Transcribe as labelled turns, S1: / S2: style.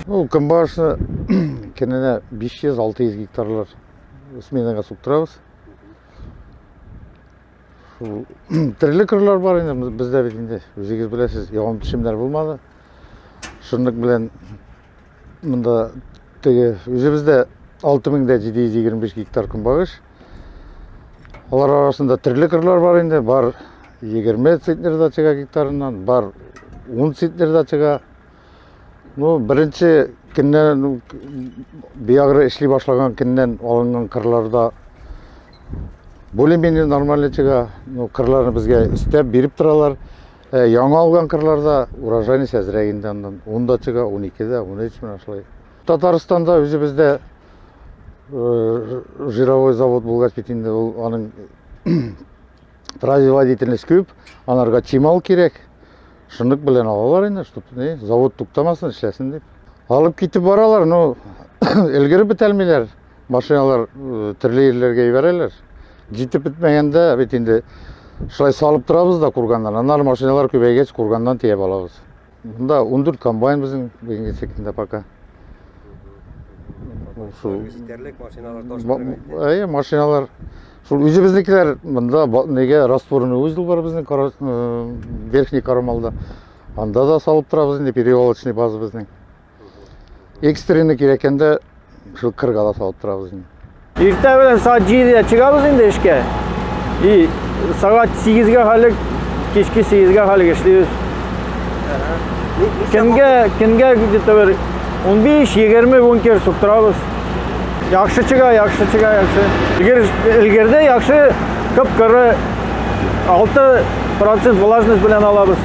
S1: Күнбағышны кенене 500-600 гектарлар сменаға суқтырабыз. Тірлік қырлар бар енді бізде бетінде. Өзіңіз білесіз, яғым түшімдер болмады. Шындық білен мұнда өзімізде 6725 гектар күнбағыш. Олар арасында тірлік қырлар бар енді. Бар 20 центнер датчыға гектарынан, бар 10 центнер датчыға. Бірінші күннен, биягыры ішлей башлаган күннен алынған қырларда более-менее нормальный чыга, кырларны бізге істеп беріп тұралар. Яңа алған кырларда урожайность әзірегінде 10-да чыга, 12-де, 13 мен ашылай. Татарстанда өзі бізде жировой завод болғаш бетінде, аның производительность көп, анарға чимал керек. Шындық білен алалар енді, завод тұқтамасын, ішлесін деп. Алып кетіп баралар, әлгері бітәлмелер, машиналар түрлі ерлерге берелер. Жетіп бітмегенде, бетінде шылай салып тұрабыз да құрғандан. Анар машиналар көбейгеч құрғандан тиеп алабыз. Бұнда 14 комбайн біздің бегенге секінде пока. Машиналар. Өзі біздікілер, мұнда неге растворный узел бар біздің верхний карамалда. Анда да салып тұрабыз, перевалочный базы біздің. Экстрені керекенде қырғада салып тұрабыз.
S2: Ерте білен сағат 7-де шығабыз енді ішке. Сағат 8-ге халық, кешке 8-ге халық ішлейбіз. Күнге 15-20 бункер сұқтырабыз. Яқшы çıga. İlgeride яқшы қып-қыры 6% влажность білен алабыз.